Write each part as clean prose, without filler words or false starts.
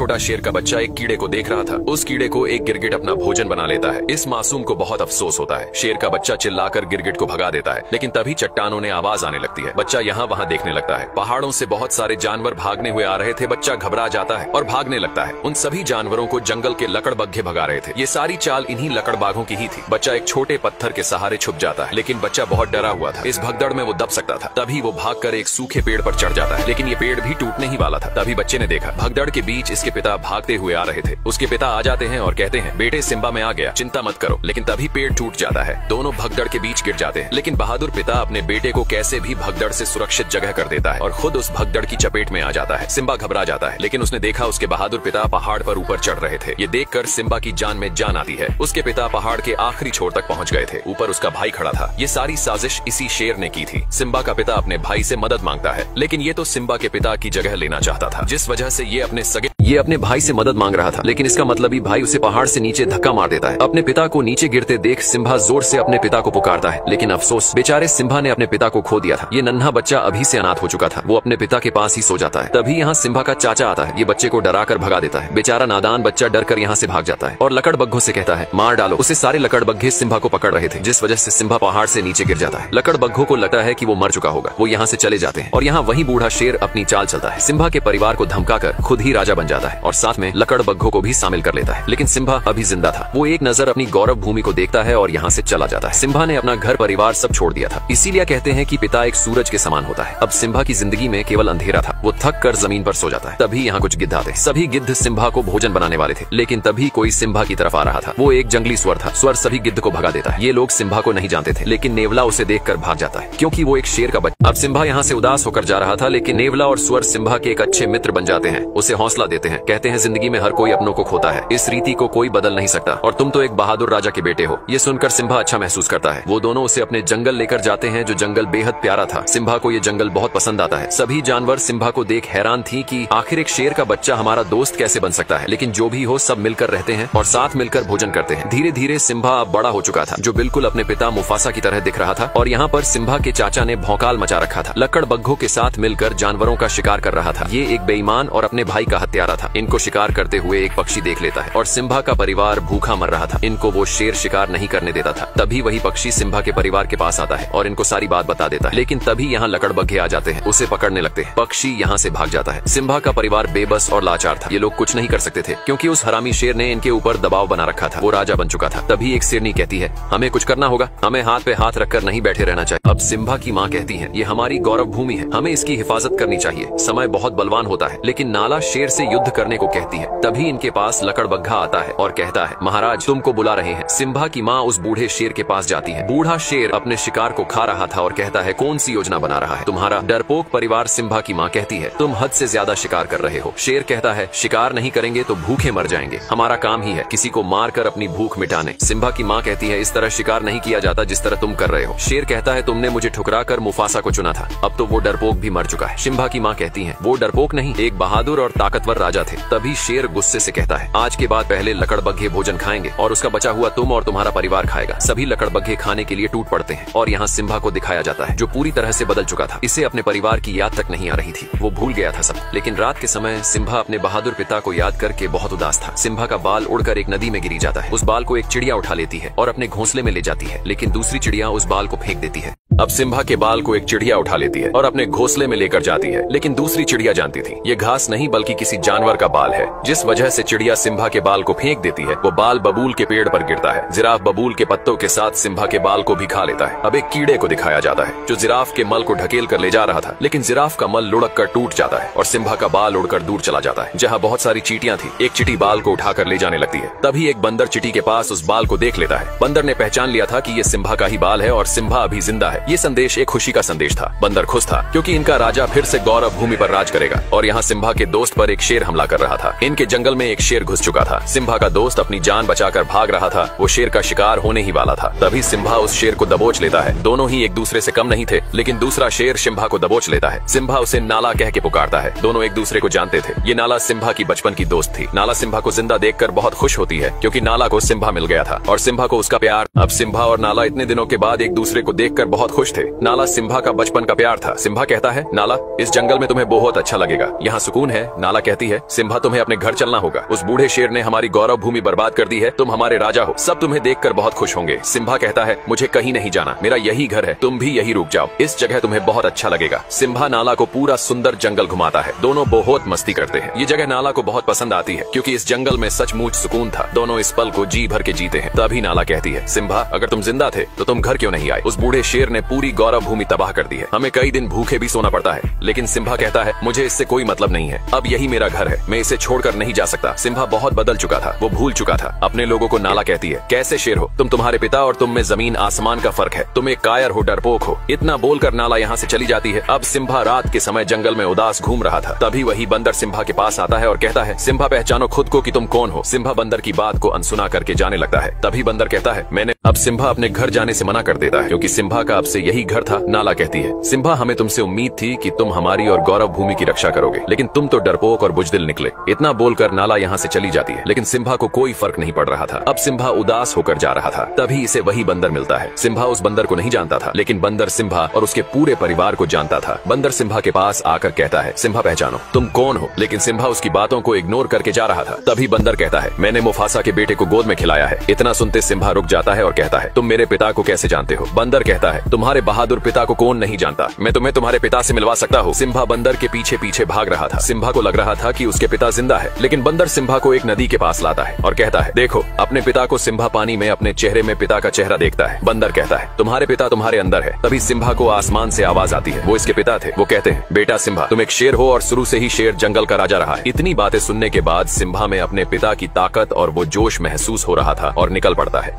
छोटा शेर का बच्चा एक कीड़े को देख रहा था। उस कीड़े को एक गिरगिट अपना भोजन बना लेता है। इस मासूम को बहुत अफसोस होता है। शेर का बच्चा चिल्लाकर गिरगिट को भगा देता है, लेकिन तभी चट्टानों ने आवाज आने लगती है। बच्चा यहाँ वहाँ देखने लगता है। पहाड़ों से बहुत सारे जानवर भागने हुए आ रहे थे। बच्चा घबरा जाता है और भागने लगता है। उन सभी जानवरों को जंगल के लकड़बग्घे भगा रहे थे। ये सारी चाल इन्हीं लकड़बाघों की ही थी। बच्चा एक छोटे पत्थर के सहारे छुप जाता है, लेकिन बच्चा बहुत डरा हुआ था। इस भगदड़ में वो दब सकता था। तभी वो भागकर एक सूखे पेड़ पर चढ़ जाता है, लेकिन ये पेड़ भी टूटने ही वाला था। तभी बच्चे ने देखा भगदड़ के बीच इसके पिता भागते हुए आ रहे थे। उसके पिता आ जाते हैं और कहते हैं, बेटे सिम्बा में आ गया, चिंता मत करो। लेकिन तभी पेड़ टूट जाता है। दोनों भगदड़ के बीच गिर जाते हैं, लेकिन बहादुर पिता अपने बेटे को कैसे भी भगदड़ से सुरक्षित जगह कर देता है और खुद उस भगदड़ की चपेट में आ जाता है। सिम्बा घबरा जाता है, लेकिन उसने देखा उसके बहादुर पिता पहाड़ पर ऊपर चढ़ रहे थे। ये देखकर सिम्बा की जान में जान आती है। उसके पिता पहाड़ के आखिरी छोर तक पहुंच गए थे। ऊपर उसका भाई खड़ा था। ये सारी साजिश इसी शेर ने की थी। सिम्बा का पिता अपने भाई से मदद मांगता है, लेकिन ये तो सिम्बा के पिता की जगह लेना चाहता था, जिस वजह से ये अपने भाई से मदद मांग रहा था। लेकिन इसका मतलब ही भाई उसे पहाड़ से नीचे धक्का मार देता है। अपने पिता को नीचे गिरते देख सिम्बा जोर से अपने पिता को पुकारता है, लेकिन अफसोस, बेचारे सिम्बा ने अपने पिता को खो दिया था। ये नन्हा बच्चा अभी से अनाथ हो चुका था। वो अपने पिता के पास ही सो जाता है। तभी यहाँ सिम्बा का चाचा आता है। ये बच्चे को डरा कर भगा देता है। बेचारा नादान बच्चा डर कर यहाँ से भाग जाता है और लकड़बग्घों से कहता है, मार डालो उसे। सारे लकड़बग्घे सिम्बा को पकड़ रहे थे, जिस वजह से सिम्बा पहाड़ से नीचे गिर जाता है। लकड़बग्घों को लगता है कि वो मर चुका होगा। वो यहाँ से चले जाते हैं और यहाँ वही बूढ़ा शेर अपनी चाल चलता है। सिम्बा के परिवार को धमकाकर खुद ही राजा बन जाता है और साथ में लकड़बग्घों को भी शामिल कर लेता है। लेकिन सिम्बा अभी जिंदा था। वो एक नजर अपनी गौरव भूमि को देखता है और यहाँ से चला जाता है। सिम्बा ने अपना घर परिवार सब छोड़ दिया था। इसीलिए कहते हैं कि पिता एक सूरज के समान होता है। अब सिम्बा की जिंदगी में केवल अंधेरा था। वो थक कर जमीन पर सो जाता है। तभी यहाँ कुछ गिद्ध आते हैं। सभी गिद्ध सिम्बा को भोजन बनाने वाले थे, लेकिन तभी कोई सिम्बा की तरफ आ रहा था। वो एक जंगली स्वर था। स्वर सभी गिद्ध को भगा देता है। ये लोग सिम्बा को नहीं जानते थे, लेकिन नेवला उसे देखकर भाग जाता है, क्योंकि वो एक शेर का बच्चा। अब सिम्बा यहाँ से उदास होकर जा रहा था, लेकिन नेवला और स्वर सिम्बा के एक अच्छे मित्र बन जाते हैं। उसे हौसला देते हैं। कहते हैं, जिंदगी में हर कोई अपनों को खोता है। इस रीति को कोई बदल नहीं सकता और तुम तो एक बहादुर राजा के बेटे हो। ये सुनकर सिम्बा अच्छा महसूस करता है। वो दोनों उसे अपने जंगल लेकर जाते हैं, जो जंगल बेहद प्यारा था। सिम्बा को ये जंगल बहुत पसंद आता है। सभी जानवर सिम्बा को देख हैरान थी कि आखिर एक शेर का बच्चा हमारा दोस्त कैसे बन सकता है। लेकिन जो भी हो, सब मिलकर रहते हैं और साथ मिलकर भोजन करते हैं। धीरे धीरे सिम्बा अब बड़ा हो चुका था, जो बिल्कुल अपने पिता मुफासा की तरह दिख रहा था। और यहाँ पर सिम्बा के चाचा ने भौकाल मचा रखा था। लकड़बग्घों के साथ मिलकर जानवरों का शिकार कर रहा था। ये एक बेईमान और अपने भाई का हत्यारा था। इनको शिकार करते हुए एक पक्षी देख लेता है और सिम्बा का परिवार भूखा मर रहा था। इनको वो शेर शिकार नहीं करने देता था। तभी वही पक्षी सिम्बा के परिवार के पास आता है और इनको सारी बात बता देता है। लेकिन तभी यहाँ लकड़बग्घे आ जाते हैं, उसे पकड़ने लगते हैं। पक्षी यहाँ से भाग जाता है। सिम्बा का परिवार बेबस और लाचार था। ये लोग कुछ नहीं कर सकते थे, क्योंकि उस हरामी शेर ने इनके ऊपर दबाव बना रखा था। वो राजा बन चुका था। तभी एक शेरनी कहती है, हमें कुछ करना होगा। हमें हाथ पे हाथ रखकर नहीं बैठे रहना चाहिए। अब सिम्बा की माँ कहती है, ये हमारी गौरव भूमि है, हमें इसकी हिफाजत करनी चाहिए। समय बहुत बलवान होता है। लेकिन नाला शेर से युद्ध करने को कहती है। तभी इनके पास लकड़बग्घा आता है और कहता है, महाराज तुमको बुला रहे हैं। सिम्बा की माँ उस बूढ़े शेर के पास जाती है। बूढ़ा शेर अपने शिकार को खा रहा था और कहता है, कौन सी योजना बना रहा है तुम्हारा डरपोक परिवार। सिम्बा की माँ कहती है, तुम हद से ज्यादा शिकार कर रहे हो। शेर कहता है, शिकार नहीं करेंगे तो भूखे मर जाएंगे। हमारा काम ही है किसी को मार कर अपनी भूख मिटाने। सिम्बा की माँ कहती है, इस तरह शिकार नहीं किया जाता जिस तरह तुम कर रहे हो। शेर कहता है, तुमने मुझे ठुकरा कर मुफासा को चुना था। अब तो वो डरपोक भी मर चुका है। सिम्बा की माँ कहती है, वो डरपोक नहीं, एक बहादुर और ताकतवर राजा थे। तभी शेर गुस्से से कहता है, आज के बाद पहले लकड़बग्घे भोजन खाएंगे और उसका बचा हुआ तुम और तुम्हारा परिवार खाएगा। सभी लकड़बग्घे खाने के लिए टूट पड़ते हैं और यहाँ सिम्बा को दिखाया जाता है, जो पूरी तरह से बदल चुका था। इसे अपने परिवार की याद तक नहीं आ रही थी। वो भूल गया था सब। लेकिन रात के समय सिम्बा अपने बहादुर पिता को याद करके बहुत उदास था। सिम्बा का बाल उड़कर एक नदी में गिरी जाता है। उस बाल को एक चिड़िया उठा लेती है और अपने घोंसले में ले जाती है, लेकिन दूसरी चिड़िया उस बाल को फेंक देती है। अब सिम्बा के बाल को एक चिड़िया उठा लेती है और अपने घोंसले में लेकर जाती है, लेकिन दूसरी चिड़िया जानती थी ये घास नहीं बल्कि किसी जानवर का बाल है, जिस वजह से चिड़िया सिम्बा के बाल को फेंक देती है। वो बाल बबूल के पेड़ पर गिरता है। जिराफ बबूल के पत्तों के साथ सिम्बा के बाल को भी खा लेता है। अब एक कीड़े को दिखाया जाता है, जो जिराफ के मल को ढकेल कर ले जा रहा था, लेकिन जिराफ का मल लुढ़क कर टूट जाता है और सिम्बा का बाल उड़कर दूर चला जाता है, जहाँ बहुत सारी चींटियां थी। एक चींटी बाल को उठाकर ले जाने लगती है। तभी एक बंदर चींटी के पास उस बाल को देख लेता है। बंदर ने पहचान लिया था कि ये सिम्बा का ही बाल है और सिम्बा अभी जिंदा है। ये संदेश एक खुशी का संदेश था। बंदर खुश था, क्योंकि इनका राजा फिर से गौरव भूमि पर राज करेगा। और यहाँ सिम्बा के दोस्त पर एक शेर हमला कर रहा था। इनके जंगल में एक शेर घुस चुका था। सिम्बा का दोस्त अपनी जान बचाकर भाग रहा था। वो शेर का शिकार होने ही वाला था। तभी सिम्बा उस शेर को दबोच लेता है। दोनों ही एक दूसरे से कम नहीं थे, लेकिन दूसरा शेर सिम्बा को दबोच लेता है। सिम्बा उसे नाला कह के पुकारता है। दोनों एक दूसरे को जानते थे। ये नाला सिम्बा की बचपन की दोस्त थी। नाला सिम्बा को जिंदा देखकर बहुत खुश होती है, क्योंकि नाला को सिम्बा मिल गया था और सिम्बा को उसका प्यार। अब सिम्बा और नाला इतने दिनों के बाद एक दूसरे को देखकर बहुत खुश थे। नाला सिम्बा का बचपन का प्यार था। सिम्बा कहता है, नाला इस जंगल में तुम्हें बहुत अच्छा लगेगा, यहाँ सुकून है। नाला कहती है, सिम्बा तुम्हें अपने घर चलना होगा, उस बूढ़े शेर ने हमारी गौरव भूमि बर्बाद कर दी है, तुम हमारे राजा हो, सब तुम्हें देखकर बहुत खुश होंगे। सिम्बा कहता है, मुझे कहीं नहीं जाना, मेरा यही घर है, तुम भी यही रुक जाओ, इस जगह तुम्हें बहुत अच्छा लगेगा। सिम्बा नाला को पूरा सुंदर जंगल घुमाता है, दोनों बहुत मस्ती करते हैं। ये जगह नाला को बहुत पसंद आती है क्योंकि इस जंगल में सचमुच सुकून था। दोनों इस पल को जी भर के जीते हैं। तभी नाला कहती है, सिम्बा अगर तुम जिंदा थे तो तुम घर क्यों नहीं आए? उस बूढ़े शेर ने पूरी गौरव भूमि तबाह कर दी है, हमें कई दिन भूखे भी सोना पड़ता है। लेकिन सिम्बा कहता है, मुझे इससे कोई मतलब नहीं है, अब यही मेरा घर है, मैं इसे छोड़कर नहीं जा सकता। सिम्बा बहुत बदल चुका था, वो भूल चुका था अपने लोगों को। नाला कहती है, कैसे शेर हो तुम, तुम्हारे पिता और तुम में जमीन आसमान का फर्क है, तुम एक कायर हो, डरपोक हो। इतना बोलकर नाला यहाँ से चली जाती है। अब सिम्बा रात के समय जंगल में उदास घूम रहा था। तभी वही बंदर सिम्बा के पास आता है और कहता है, सिम्बा पहचानो खुद को कि तुम कौन हो। सिम्बा बंदर की बात को अनसुना करके जाने लगता है। तभी बंदर कहता है, मैंने अब सिम्बा अपने घर जाने से मना कर देता है क्योंकि सिम्बा का अब से यही घर था। नाला कहती है, सिम्बा हमें तुमसे उम्मीद थी कि तुम हमारी और गौरव भूमि की रक्षा करोगे, लेकिन तुम तो डरपोक और बुजदिल निकले। इतना बोलकर नाला यहाँ से चली जाती है। लेकिन सिम्बा को कोई फर्क नहीं पड़ रहा था। अब सिम्बा उदास होकर जा रहा था। तभी इसे वही बंदर मिलता है। सिम्बा उस बंदर को नहीं जानता था, लेकिन बंदर सिम्बा और उसके पूरे परिवार को जानता था। बंदर सिम्बा के पास आकर कहता है, सिम्बा पहचानो तुम कौन हो। लेकिन सिम्बा उसकी बातों को इग्नोर करके जा रहा था। तभी बंदर कहता है, मैंने मुफासा के बेटे को गोद में खिलाया है। इतना सुनते सिम्बा रुक जाता है और कहता है, तुम मेरे पिता को कैसे जानते हो? बंदर कहता है, तुम्हारे बहादुर पिता को कौन नहीं जानता, मैं तुम्हें तुम्हारे पिता से मिलवा सकता हूँ। सिम्बा बंदर के पीछे पीछे भाग रहा था। सिम्बा को लग रहा था कि उसके पिता जिंदा है, लेकिन बंदर सिम्बा को एक नदी के पास लाता है और कहता है, देखो अपने पिता को। सिम्बा पानी में अपने चेहरे में पिता का चेहरा देखता है। बंदर कहता है, तुम्हारे पिता तुम्हारे अंदर है। तभी सिम्बा को आसमान से आवाज आती है, वो इसके पिता थे। वो कहते हैं, बेटा सिम्बा तुम एक शेर हो और शुरू से ही शेर जंगल का राजा रहा है। इतनी बातें सुनने के बाद सिम्बा में अपने पिता की ताकत और वो जोश महसूस हो रहा था और निकल पड़ता है।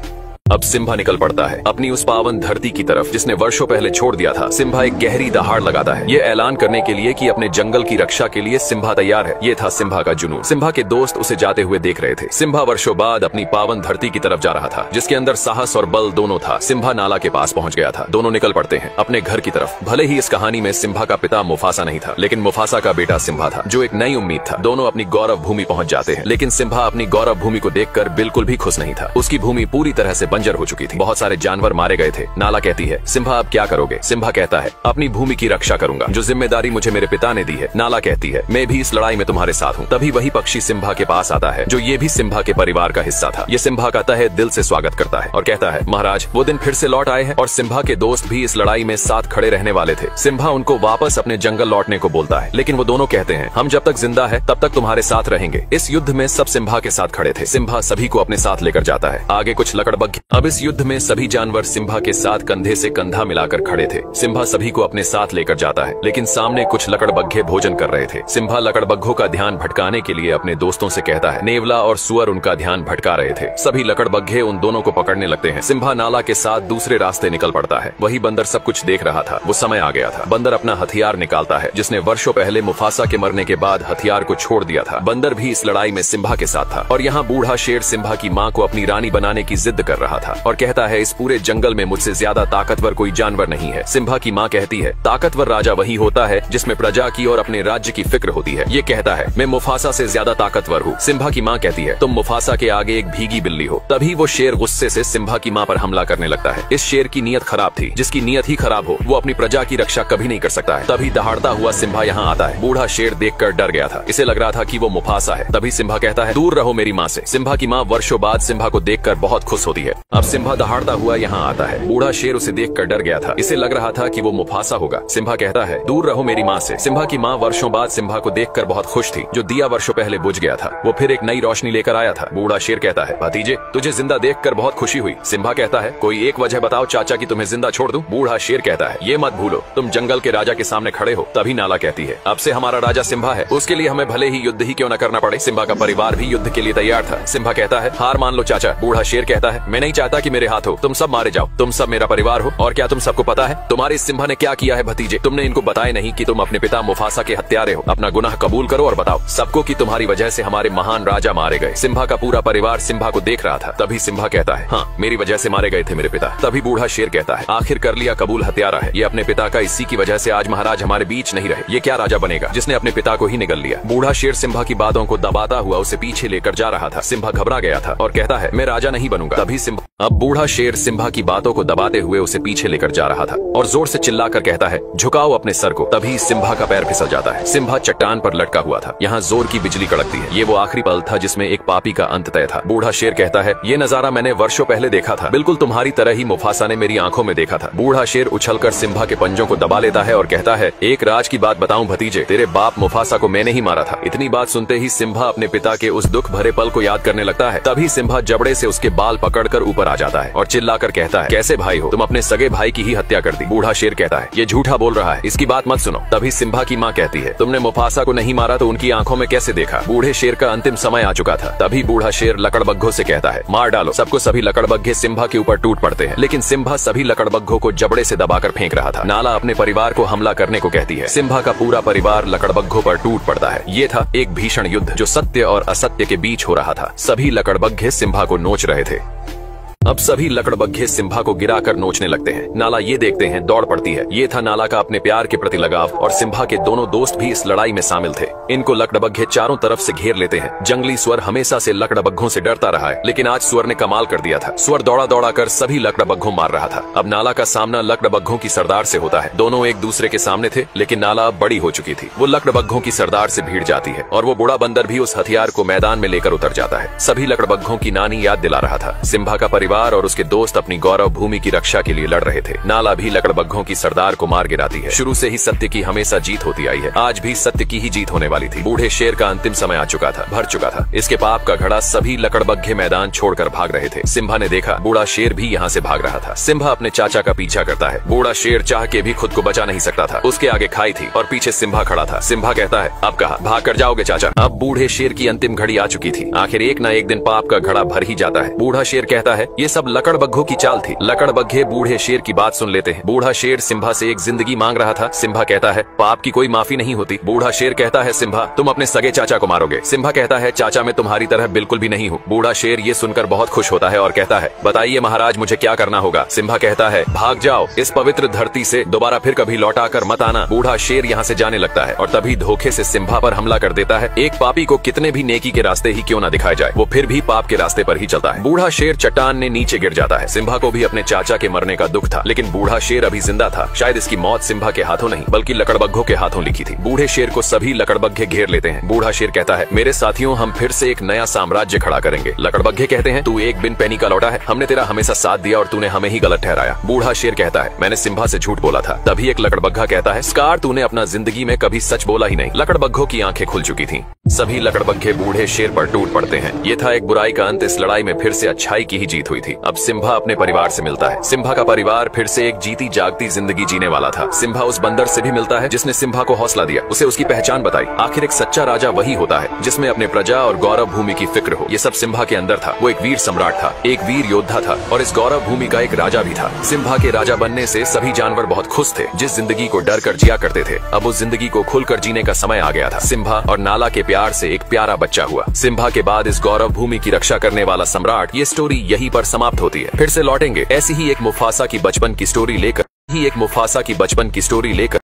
अब सिम्बा निकल पड़ता है अपनी उस पावन धरती की तरफ जिसने वर्षों पहले छोड़ दिया था। सिम्बा एक गहरी दहाड़ लगाता है, ये ऐलान करने के लिए कि अपने जंगल की रक्षा के लिए सिम्बा तैयार है। ये था सिम्बा का जुनून। सिम्बा के दोस्त उसे जाते हुए देख रहे थे। सिम्बा वर्षों बाद अपनी पावन धरती की तरफ जा रहा था, जिसके अंदर साहस और बल दोनों था। सिम्बा नाला के पास पहुंच गया था। दोनों निकल पड़ते हैं अपने घर की तरफ। भले ही इस कहानी में सिम्बा का पिता मुफासा नहीं था, लेकिन मुफासा का बेटा सिम्बा था, जो एक नई उम्मीद था। दोनों अपनी गौरव भूमि पहुंच जाते हैं, लेकिन सिम्बा अपनी गौरव भूमि को देखकर बिल्कुल भी खुश नहीं था। उसकी भूमि पूरी तरह से बंजर हो चुकी थी, बहुत सारे जानवर मारे गए थे। नाला कहती है, सिम्बा अब क्या करोगे? सिम्बा कहता है, अपनी भूमि की रक्षा करूंगा, जो जिम्मेदारी मुझे मेरे पिता ने दी है। नाला कहती है, मैं भी इस लड़ाई में तुम्हारे साथ हूँ। तभी वही पक्षी सिम्बा के पास आता है, जो ये भी सिम्बा के परिवार का हिस्सा था। ये सिम्बा का तहे दिल से स्वागत करता है और कहता है, महाराज वो दिन फिर से लौट आए हैं और सिम्बा के दोस्त भी इस लड़ाई में साथ खड़े रहने वाले थे। सिम्बा उनको वापस अपने जंगल लौटने को बोलता है, लेकिन वो दोनों कहते हैं, हम जब तक जिंदा है तब तक तुम्हारे साथ रहेंगे। इस युद्ध में सब सिम्बा के साथ खड़े थे। सिम्बा सभी को अपने साथ लेकर जाता है। आगे कुछ लकड़बग्घे। अब इस युद्ध में सभी जानवर सिम्बा के साथ कंधे से कंधा मिलाकर खड़े थे। सिम्बा सभी को अपने साथ लेकर जाता है, लेकिन सामने कुछ लकड़बग्घे भोजन कर रहे थे। सिम्बा लकड़बग्घों का ध्यान भटकाने के लिए अपने दोस्तों से कहता है। नेवला और सुअर उनका ध्यान भटका रहे थे। सभी लकड़बग्घे उन दोनों को पकड़ने लगते हैं। सिम्बा नाला के साथ दूसरे रास्ते निकल पड़ता है। वही बंदर सब कुछ देख रहा था। वो समय आ गया था। बंदर अपना हथियार निकालता है, जिसने वर्षों पहले मुफासा के मरने के बाद हथियार को छोड़ दिया था। बंदर भी इस लड़ाई में सिम्बा के साथ था और यहाँ बूढ़ा शेर सिम्बा की माँ को अपनी रानी बनाने की जिद कर रहा था और कहता है, इस पूरे जंगल में मुझसे ज्यादा ताकतवर कोई जानवर नहीं है। सिम्बा की माँ कहती है, ताकतवर राजा वही होता है जिसमें प्रजा की और अपने राज्य की फिक्र होती है। ये कहता है, मैं मुफासा से ज्यादा ताकतवर हूँ। सिम्बा की माँ कहती है, तुम मुफासा के आगे एक भीगी बिल्ली हो। तभी वो शेर गुस्से से सिम्बा की माँ पर हमला करने लगता है। इस शेर की नीयत खराब थी। जिसकी नीयत ही खराब हो वो अपनी प्रजा की रक्षा कभी नहीं कर सकता है। तभी दहाड़ता हुआ सिम्बा यहाँ आता है। बूढ़ा शेर देखकर डर गया था। इसे लग रहा था कि वो मुफासा है। तभी सिम्बा कहता है, दूर रहो मेरी माँ से। सिम्बा की माँ वर्षों बाद सिम्बा को देखकर बहुत खुश होती है। अब सिम्बा दहाड़ता हुआ यहाँ आता है। बूढ़ा शेर उसे देखकर डर गया था। इसे लग रहा था कि वो मुफासा होगा। सिम्बा कहता है, दूर रहो मेरी माँ से। सिम्बा की माँ वर्षों बाद सिम्बा को देखकर बहुत खुश थी। जो दिया वर्षों पहले बुझ गया था वो फिर एक नई रोशनी लेकर आया था। बूढ़ा शेर कहता है, भतीजे तुझे जिंदा देखकर बहुत खुशी हुई। सिम्बा कहता है, कोई एक वजह बताओ चाचा की तुम्हें जिंदा छोड़ दूं। बूढ़ा शेर कहता है, ये मत भूलो तुम जंगल के राजा के सामने खड़े हो। तभी नाला कहती है, अब से हमारा राजा सिम्बा है, उसके लिए हमें भले ही युद्ध ही क्यों न करना पड़े। सिम्बा का परिवार भी युद्ध के लिए तैयार था। सिम्बा कहता है, हार मान लो चाचा। बूढ़ा शेर कहता है, मैं नहीं चाहता कि मेरे हाथ हो, तुम सब मारे जाओ। तुम सब मेरा परिवार हो और क्या तुम सबको पता है तुम्हारे सिम्बा ने क्या किया है भतीजे? तुमने इनको बताया नहीं कि तुम अपने पिता मुफासा के हत्यारे हो। अपना गुनाह कबूल करो और बताओ सबको कि तुम्हारी वजह से हमारे महान राजा मारे गए। सिम्बा का पूरा परिवार सिम्बा को देख रहा था। तभी सिम्बा कहता है, हाँ मेरी वजह से मारे गए थे मेरे पिता। तभी बूढ़ा शेर कहता है, आखिर कर लिया कबूल, हत्यारा है ये अपने पिता का। इसी की वजह से आज महाराज हमारे बीच नहीं रहे। ये क्या राजा बनेगा जिसने अपने पिता को ही निगल लिया। बूढ़ा शेर सिम्बा की बातों को दबाता हुआ उसे पीछे लेकर जा रहा था। सिम्बा घबरा गया था और कहता है, मैं राजा नहीं बनूंगा। तभी सिम्बा अब बूढ़ा शेर सिम्बा की बातों को दबाते हुए उसे पीछे लेकर जा रहा था और जोर से चिल्लाकर कहता है, झुकाओ अपने सर को। तभी सिम्बा का पैर फिसल जाता है। सिम्बा चट्टान पर लटका हुआ था। यहाँ जोर की बिजली कड़कती है। ये वो आखिरी पल था जिसमें एक पापी का अंत तय था। बूढ़ा शेर कहता है, ये नजारा मैंने वर्षों पहले देखा था, बिल्कुल तुम्हारी तरह ही मुफासा ने मेरी आंखों में देखा था। बूढ़ा शेर उछलकर सिम्बा के पंजों को दबा लेता है और कहता है, एक राज की बात बताऊं भतीजे, तेरे बाप मुफासा को मैंने ही मारा था। इतनी बात सुनते ही सिम्बा अपने पिता के उस दुख भरे पल को याद करने लगता है। तभी सिम्बा जबड़े से उसके बाल पकड़कर ऊपर आ जाता है और चिल्लाकर कहता है, कैसे भाई हो तुम, अपने सगे भाई की ही हत्या कर दी। बूढ़ा शेर कहता है, ये झूठा बोल रहा है, इसकी बात मत सुनो। तभी सिम्बा की माँ कहती है, तुमने मुफासा को नहीं मारा तो उनकी आंखों में कैसे देखा। बूढ़े शेर का अंतिम समय आ चुका था। तभी बूढ़ा शेर लकड़बग्घों से कहता है, मार डालो सबको। सभी लकड़बग्घे सिम्बा के ऊपर टूट पड़ते हैं, लेकिन सिम्बा सभी लकड़बग्घों को जबड़े से दबाकर फेंक रहा था। नाला अपने परिवार को हमला करने को कहती है। सिम्बा का पूरा परिवार लकड़बग्घों पर टूट पड़ता है। ये था एक भीषण युद्ध जो सत्य और असत्य के बीच हो रहा था। सभी लकड़बग्घे सिम्बा को नोच रहे थे। अब सभी लकड़बग्घे सिम्बा को गिराकर नोचने लगते हैं। नाला ये देखते हैं, दौड़ पड़ती है। ये था नाला का अपने प्यार के प्रति लगाव, और सिम्बा के दोनों दोस्त भी इस लड़ाई में शामिल थे। इनको लकड़बग्घे चारों तरफ से घेर लेते हैं। जंगली स्वर हमेशा से लकड़बग्घों से डरता रहा है, लेकिन आज स्वर ने कमाल कर दिया था। स्वर दौड़ा दौड़ा कर सभी लकड़बग्घों मार रहा था। अब नाला का सामना लकड़बग्घों की सरदार से होता है। दोनों एक दूसरे के सामने थे, लेकिन नाला अब बड़ी हो चुकी थी। वो लकड़बग्घों की सरदार से भीड़ जाती है और वो बूढ़ा बंदर भी उस हथियार को मैदान में लेकर उतर जाता है। सभी लकड़बग्घों की नानी याद दिला रहा था। सिम्बा का परिवार और उसके दोस्त अपनी गौरव भूमि की रक्षा के लिए लड़ रहे थे। नाला भी लकड़बग्घों की सरदार को मार गिराती है। शुरू से ही सत्य की हमेशा जीत होती आई है। आज भी सत्य की ही जीत होने वाली थी। बूढ़े शेर का अंतिम समय आ चुका था, भर चुका था। इसके पाप का घड़ा सभी लकड़बग्घे मैदान छोड़कर भाग रहे थे। सिम्बा ने देखा बूढ़ा शेर भी यहाँ से भाग रहा था। सिम्बा अपने चाचा का पीछा करता है। बूढ़ा शेर चाह के भी खुद को बचा नहीं सकता था। उसके आगे खाई थी और पीछे सिम्बा खड़ा था। सिम्बा कहता है, अब कहा भाग कर जाओगे चाचा। अब बूढ़े शेर की अंतिम घड़ी आ चुकी थी। आखिर एक न एक दिन पाप का घड़ा भर ही जाता है। बूढ़ा शेर कहता है, ये सब लकड़बग्घों की चाल थी। लकड़बग्घे बूढ़े शेर की बात सुन लेते हैं। बूढ़ा शेर सिम्बा से एक जिंदगी मांग रहा था। सिम्बा कहता है, पाप की कोई माफी नहीं होती। बूढ़ा शेर कहता है, सिम्बा तुम अपने सगे चाचा को मारोगे। सिम्बा कहता है, चाचा मैं तुम्हारी तरह बिल्कुल भी नहीं हूँ। बूढ़ा शेर ये सुनकर बहुत खुश होता है और कहता है, बताइए महाराज मुझे क्या करना होगा। सिम्बा कहता है, भाग जाओ इस पवित्र धरती से, दोबारा फिर कभी लौटा कर मत आना। बूढ़ा शेर यहाँ से जाने लगता है और तभी धोखे से सिम्बा पर हमला कर देता है। एक पापी को कितने भी नेकी के रास्ते ही क्यों न दिखाए जाए, वो फिर भी पाप के रास्ते पर ही चलता है। बूढ़ा शेर चट्टान ने नीचे गिर जाता है। सिम्बा को भी अपने चाचा के मरने का दुख था, लेकिन बूढ़ा शेर अभी जिंदा था। शायद इसकी मौत सिम्बा के हाथों नहीं बल्कि लकड़बग्घों के हाथों लिखी थी। बूढ़े शेर को सभी लकड़बग्घे घेर लेते हैं। बूढ़ा शेर कहता है, मेरे साथियों हम फिर से एक नया साम्राज्य खड़ा करेंगे। लकड़बग्घे कहते हैं, तू एक बिन पैनी का लौटा है, हमने तेरा हमेशा साथ दिया और तूने हमें ही गलत ठहराया। बूढ़ा शेर कहता है, मैंने सिम्बा से झूठ बोला था। तभी एक लकड़बग्घा कहता है, स्कार तूने अपना जिंदगी में कभी सच बोला ही नहीं। लकड़बग्घों की आंखें खुल चुकी थी। सभी लकड़बग्घे बूढ़े शेर पर टूट पड़ते हैं। ये था एक बुराई का अंत। इस लड़ाई में फिर से अच्छाई की ही जीत हुई थी। अब सिम्बा अपने परिवार से मिलता है। सिम्बा का परिवार फिर से एक जीती जागती जिंदगी जीने वाला था। सिम्बा उस बंदर से भी मिलता है जिसने सिम्बा को हौसला दिया, उसे उसकी पहचान बताई। आखिर एक सच्चा राजा वही होता है जिसमें अपने प्रजा और गौरव भूमि की फिक्र हो। ये सब सिम्बा के अंदर था। वो एक वीर सम्राट था, एक वीर योद्धा था और इस गौरव भूमि का एक राजा भी था। सिम्बा के राजा बनने से सभी जानवर बहुत खुश थे। जिस जिंदगी को डर कर जिया करते थे, अब उस जिंदगी को खुलकर जीने का समय आ गया था। सिम्बा और नाला के प्यार से एक प्यारा बच्चा हुआ। सिम्बा के बाद इस गौरव भूमि की रक्षा करने वाला सम्राट। ये स्टोरी यहीं पर समाप्त होती है। फिर से लौटेंगे ऐसी ही एक मुफासा की बचपन की स्टोरी लेकर